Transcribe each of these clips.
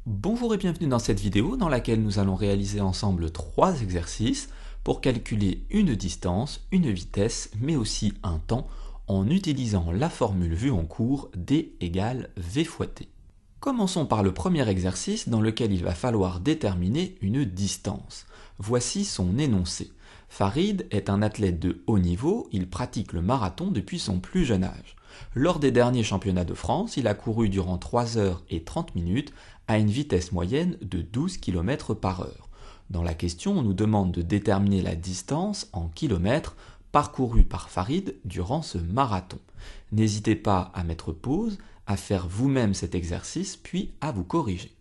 Bonjour et bienvenue dans cette vidéo dans laquelle nous allons réaliser ensemble 3 exercices pour calculer une distance, une vitesse, mais aussi un temps en utilisant la formule vue en cours D égale V fois T. Commençons par le premier exercice dans lequel il va falloir déterminer une distance. Voici son énoncé. Farid est un athlète de haut niveau, il pratique le marathon depuis son plus jeune âge. Lors des derniers championnats de France, il a couru durant 3 heures et 30 minutes à une vitesse moyenne de 12 km par heure. Dans la question, on nous demande de déterminer la distance en kilomètres parcourue par Farid durant ce marathon. N'hésitez pas à mettre pause, à faire vous-même cet exercice, puis à vous corriger.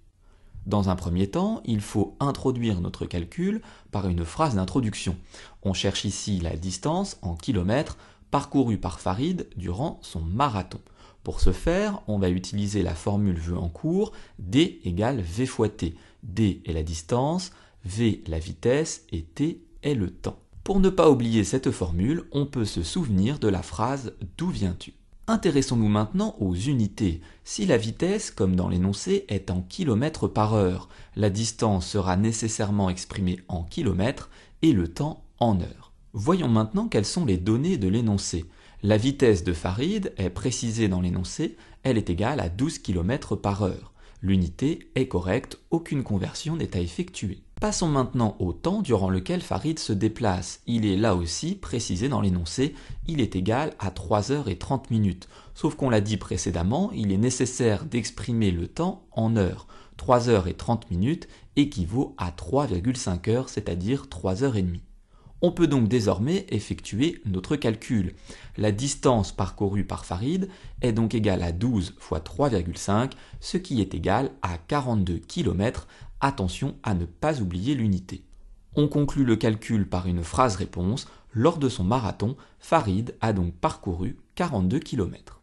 Dans un premier temps, il faut introduire notre calcul par une phrase d'introduction. On cherche ici la distance en kilomètres parcourue par Farid durant son marathon. Pour ce faire, on va utiliser la formule vue en cours, D égale V fois T. D est la distance, V la vitesse et T est le temps. Pour ne pas oublier cette formule, on peut se souvenir de la phrase « D'où viens-tu » ? Intéressons-nous maintenant aux unités. Si la vitesse, comme dans l'énoncé, est en kilomètres par heure, la distance sera nécessairement exprimée en kilomètres et le temps en heures. Voyons maintenant quelles sont les données de l'énoncé. La vitesse de Farid est précisée dans l'énoncé, elle est égale à 12 km par heure. L'unité est correcte, aucune conversion n'est à effectuer. Passons maintenant au temps durant lequel Farid se déplace. Il est là aussi précisé dans l'énoncé, il est égal à 3 heures et 30 minutes. Sauf qu'on l'a dit précédemment, il est nécessaire d'exprimer le temps en heures. 3 heures et 30 minutes équivaut à 3,5 heures, c'est-à-dire 3 heures et demie. On peut donc désormais effectuer notre calcul. La distance parcourue par Farid est donc égale à 12 fois 3,5, ce qui est égal à 42 km. Attention à ne pas oublier l'unité. On conclut le calcul par une phrase-réponse. Lors de son marathon, Farid a donc parcouru 42 km.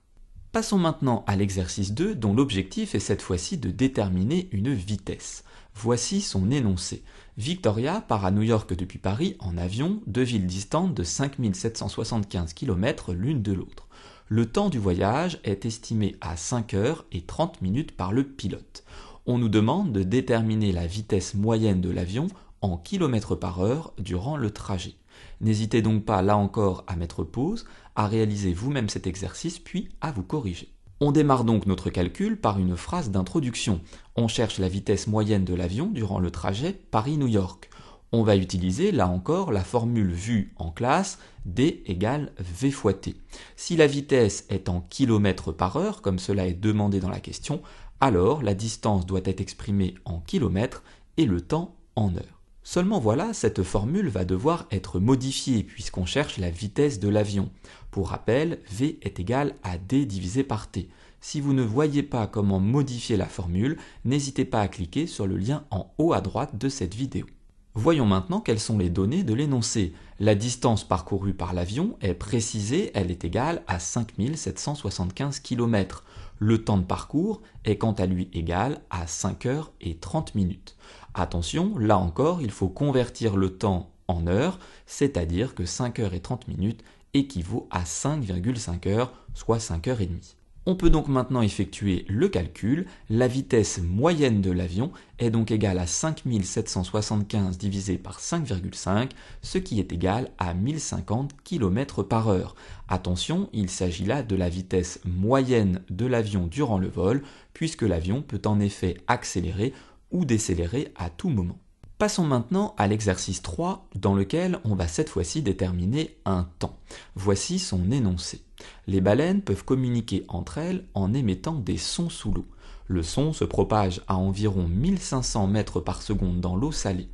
Passons maintenant à l'exercice 2 dont l'objectif est cette fois-ci de déterminer une vitesse. Voici son énoncé. Victoria part à New York depuis Paris en avion, 2 villes distantes de 5775 km l'une de l'autre. Le temps du voyage est estimé à 5 heures et 30 minutes par le pilote. On nous demande de déterminer la vitesse moyenne de l'avion en km par heure durant le trajet. N'hésitez donc pas là encore à mettre pause, à réaliser vous-même cet exercice puis à vous corriger. On démarre donc notre calcul par une phrase d'introduction. On cherche la vitesse moyenne de l'avion durant le trajet Paris-New York. On va utiliser là encore la formule vue en classe D égale V fois T. Si la vitesse est en km par heure, comme cela est demandé dans la question, alors la distance doit être exprimée en kilomètres et le temps en heures. Seulement voilà, cette formule va devoir être modifiée puisqu'on cherche la vitesse de l'avion. Pour rappel, V est égal à D divisé par T. Si vous ne voyez pas comment modifier la formule, n'hésitez pas à cliquer sur le lien en haut à droite de cette vidéo. Voyons maintenant quelles sont les données de l'énoncé. La distance parcourue par l'avion est précisée, elle est égale à 5775 km. Le temps de parcours est quant à lui égal à 5 heures et 30 minutes. Attention, là encore, il faut convertir le temps en heures, c'est-à-dire que 5 heures et 30 minutes équivaut à 5,5 heures, soit 5 heures et demie. On peut donc maintenant effectuer le calcul. La vitesse moyenne de l'avion est donc égale à 5775 divisé par 5,5, ce qui est égal à 1050 km par heure. Attention, il s'agit là de la vitesse moyenne de l'avion durant le vol, puisque l'avion peut en effet accélérer ou décélérer à tout moment. Passons maintenant à l'exercice 3, dans lequel on va cette fois-ci déterminer un temps. Voici son énoncé. Les baleines peuvent communiquer entre elles en émettant des sons sous l'eau. Le son se propage à environ 1500 mètres par seconde dans l'eau salée.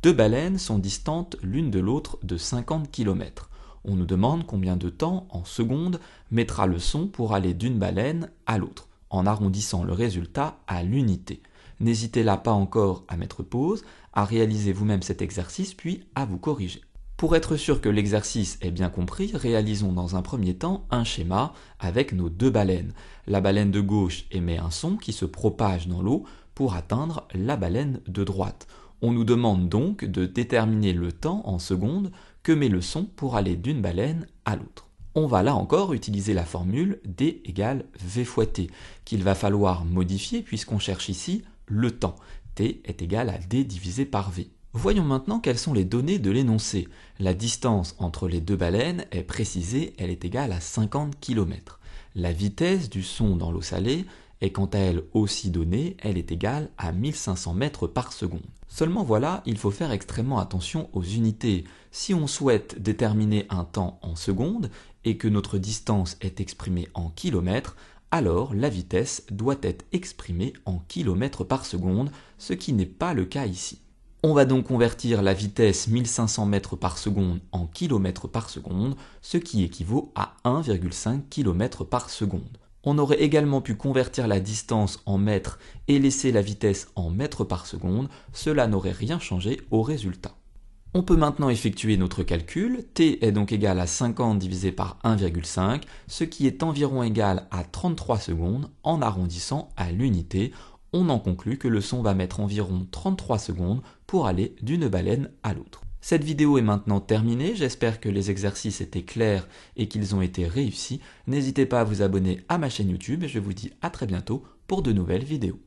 2 baleines sont distantes l'une de l'autre de 50 km. On nous demande combien de temps, en secondes, mettra le son pour aller d'une baleine à l'autre, en arrondissant le résultat à l'unité. N'hésitez là pas encore à mettre pause, à réaliser vous-même cet exercice puis à vous corriger. Pour être sûr que l'exercice est bien compris, réalisons dans un premier temps un schéma avec nos 2 baleines. La baleine de gauche émet un son qui se propage dans l'eau pour atteindre la baleine de droite. On nous demande donc de déterminer le temps en secondes que met le son pour aller d'une baleine à l'autre. On va là encore utiliser la formule D égale V fois T, qu'il va falloir modifier puisqu'on cherche ici le temps. T est égal à D divisé par V. Voyons maintenant quelles sont les données de l'énoncé. La distance entre les deux baleines est précisée, elle est égale à 50 km. La vitesse du son dans l'eau salée est quant à elle aussi donnée, elle est égale à 1500 mètres par seconde. Seulement voilà, il faut faire extrêmement attention aux unités. Si on souhaite déterminer un temps en secondes et que notre distance est exprimée en kilomètres, alors la vitesse doit être exprimée en kilomètres par seconde, ce qui n'est pas le cas ici. On va donc convertir la vitesse 1500 mètres par seconde en kilomètres par seconde, ce qui équivaut à 1,5 km par seconde. On aurait également pu convertir la distance en mètres et laisser la vitesse en mètres par seconde, cela n'aurait rien changé au résultat. On peut maintenant effectuer notre calcul, t est donc égal à 50 divisé par 1,5, ce qui est environ égal à 33 secondes en arrondissant à l'unité. On en conclut que le son va mettre environ 33 secondes pour aller d'une baleine à l'autre. Cette vidéo est maintenant terminée, j'espère que les exercices étaient clairs et qu'ils ont été réussis. N'hésitez pas à vous abonner à ma chaîne YouTube et je vous dis à très bientôt pour de nouvelles vidéos.